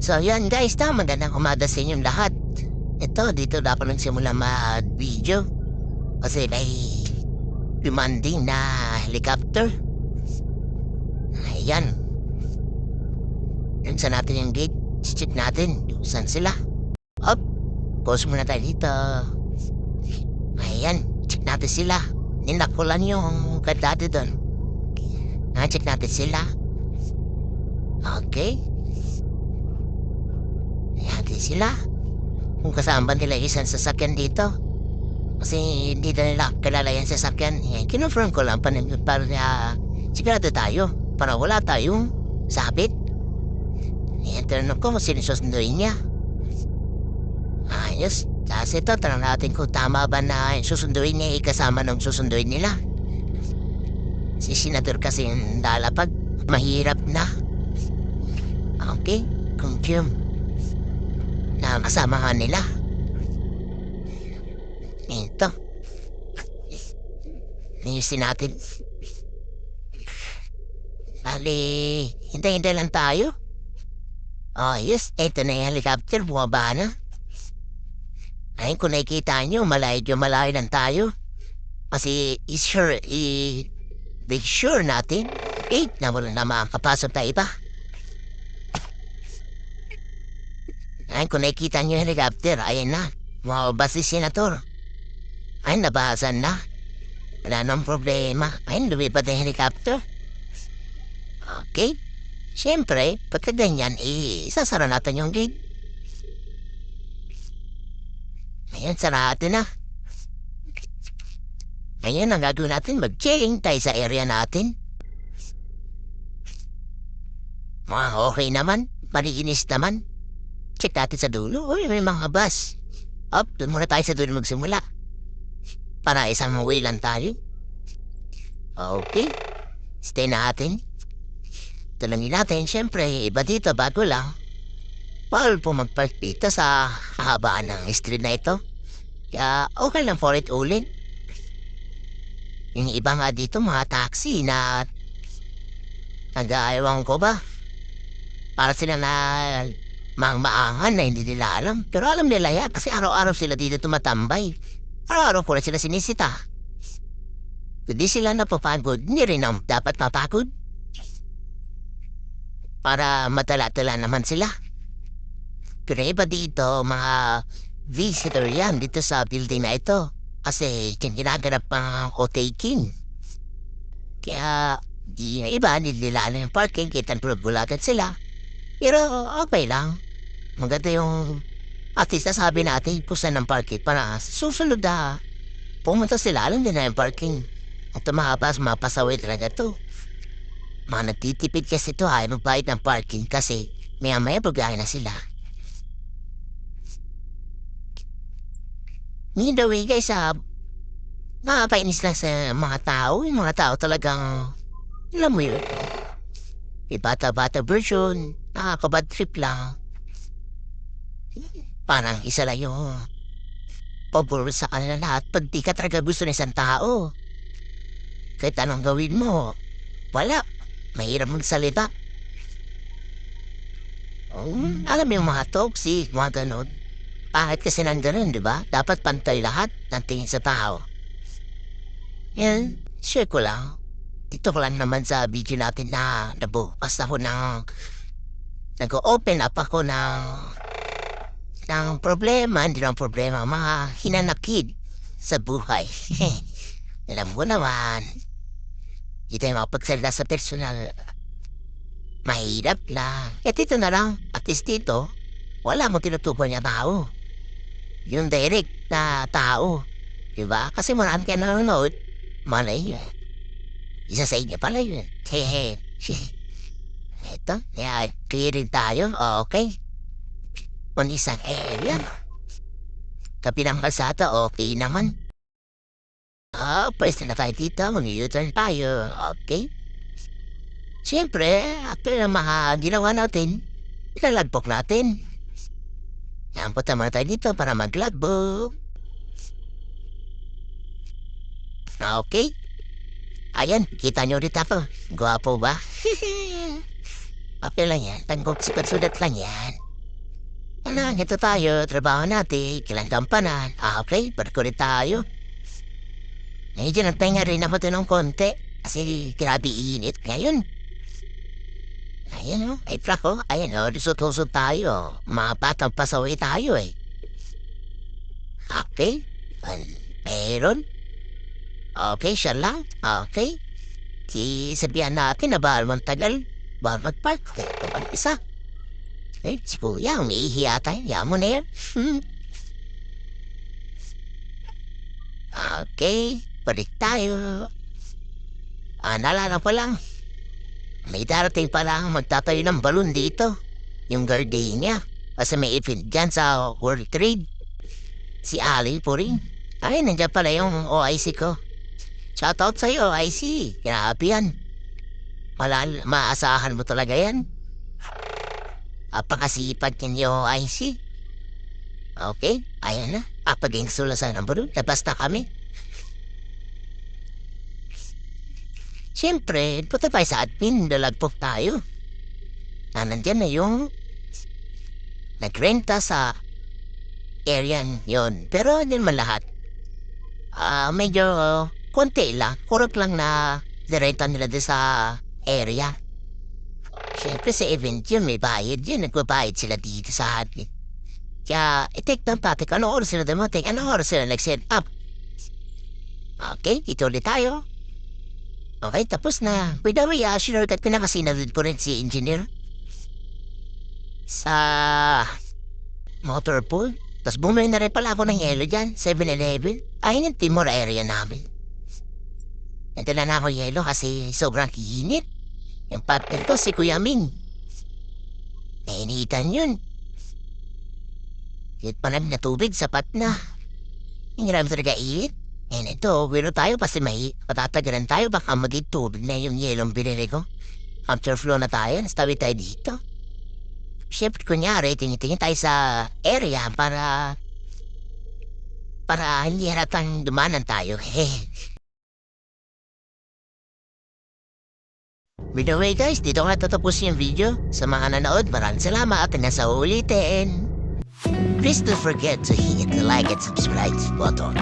So yan guys, magandang umaga sa inyong lahat. Ito, dito dapat nagsimula mag-video. Kasi may demanding na helicopter. Ayan. Yun sa natin yung gate. Check natin. Saan sila? Up. Pause muna tayo dito. Ayan. Check natin sila. Ninakulan yung kadati doon. Check natin sila. Okay. Ayan din sila. Kung kasama nila isang sasakyan dito. Kasi hindi na nila kilala yung sasakyan. Kinonfirm ko lang para sigurado tayo. Para wala tayong sabit. Tinanong ko kung sino susunduin niya. Ayos. Kasi ito, tanong natin kung tama ba na susunduin niya kasama ng susunduin nila. Si Senator kasi yung lalapag. Mahirap na. Okay. Confirm. Na kasama nila. Ito. Niyusin natin. Bali, hintay-hintay lang tayo. Oh, yes. Ito na yung helicopter. Bumaba na. Ayun, kung nakikita nyo, malayo lang tayo. Kasi, make sure natin, na wala na makakapasok tayo pa. Ayun, kung nakikita nyo yung helicopter, ayan na. Mababa si Senator. Ayun, nabahasan na. Wala nang problema. Ayun, lumipad na yung helicopter. Okay. Siyempre, pagka ganyan, isasara natin yung gate. Ayan, sarado na. Ayan, ang gagawin natin, mag-checking tayo sa area natin. Okay naman. Malinis naman. Check natin sa dulo. Uy, may mga bus. Up, doon muna tayo sa dulo magsimula. Para isang way lang tayo. Okay. Stay natin. Tulungin natin, syempre, iba dito, bago lang. Bawal po mag-park dito sa kahabaan ng street na ito. Kaya okay lang for it ulit. Yung iba nga dito, mga taxi na nag-aayawang ko ba? Para sila na maangan na hindi nila alam. Pero alam nila yan kasi araw-araw sila dito tumatambay. Araw-araw ko na sila sinisita. Kung di sila napapagod, hindi rin ang dapat mapagod. Para matala-tala naman sila. Pero iba dito, mga visitor yan dito sa building na ito. Kasi ginaganap pang taking. Kaya di iba, nila na yung parking, kitang bulagan sila. Pero okay lang. Maganda yung at least sabi natin kung saan ang parking para susunod na pumunta sila, alam din na yung parking. At mapasaway talaga to. Mga nagtitipid kasi ito ay magbayad ng parking kasi maya-maya bugay na sila. Anyway guys, nakakainis lang sa mga tao. Yung mga tao talagang, alam mo yun, bata-bata version, nakakabad trip lang. Parang isa lang yung pabor sa kanila lahat pag di ka talaga gusto ng isang tao. Kahit anong gawin mo, wala. Mahirap magsalita. Alam mo yung mga toxic, mga ganon. Kahit kasi nandiyan, di ba? Dapat pantay lahat ng tingin sa tao. Yan, share ko lang. Dito ko lang naman sa video natin na nabukas ako nag-open up ako ng problema, hindi lang problema, mga hinanakid sa buhay. Alam ko naman, hindi tayo makapagsalita sa personal. Mahirap lang. At ito na lang, at least dito, wala mo tinutukoy niya tao. Yung direct na tao. Diba? Kasi marami ka nanonood, malay yun. Isa sa inyo pala yun. Hehe. Ito, clearing tayo, okay. Kung isang area. Kapilang kalsata, okay naman. Pwede na tayo dito, mag-u-turn tayo, okay. Siyempre, after na mga ginawa natin, ilalagpok natin. Yan po naman tayo dito para mag-logbook. Okay. Ayan, kita nyo ulit ako. Gwapo ba? Papel lang yan. Tanggok sudat lang yan. Ano, ito tayo, trabaho natin, kailang gampanan. Okay, barko rin tayo. Medyo nagpahinga rin ako to ng konti. Kasi grabe init ngayon. Ayan o, ay trako, ayan o, risot-husot tayo. Mga batang pasaway tayo eh. Okay, meron. Okay, siya lang. Okay. Sabihan natin na bawal mong tagal. Bawal mag-park. Okay, ito pang isa. Eh, si Kuya, umiihi yata. Yan mo na yan. Okay, balik tayo. Naalala ko lang. May darating pa lang magtatayo ng balon dito. Yung gardenia. Kasi may event dyan sa World Trade. Si Ali po rin. Ay, nandiyan pala yung OIC ko. Shoutout sa'yo, OIC. Grabe yan. Maasahan mo talaga yan. Apakasipag yan yung OIC. Okay, ayan na. Paging sulasan ng balon, labas na kami. Siyempre, punta tayo sa admin, dalagpok tayo. Nandyan na yung nagrenta sa area yon. Pero hindi naman lahat. Medyo konti lang. Kurot lang na direta nila doon sa area. Siyempre sa event yun, may bayad yun. Nagbabayad sila dito sa admin. Kaya, i-take ng topic. Ano oras sila dumating? Ano oras sila nag-set up? Okay, ito ulit tayo. Okay, tapos na. By the way, sure that pinakasinadod ko rin si engineer sa motor pool. Tapos bumili na rin pala ako ng yelo dyan, 7-Eleven. Ayun yung Timor area namin. Nandala na ako yelo kasi sobrang init. Yung partner ko, si Kuya Ming. Nainitan yun. Hit pa namin na tubig, sapat na. Yung grabe talaga init. And ito, wiro tayo kasi may patatagalan tayo. Baka magitubig na yung yelong binili ko. After flow na tayo, nastawi tayo dito. Siyempre, kunyari, tingin tayo sa area para hindi halatang dumanan tayo. By the way guys, dito ko natatapos yung video. Sa mga nanood, maraming salamat at nasa ulitin. Please don't forget to hit the like and subscribe button.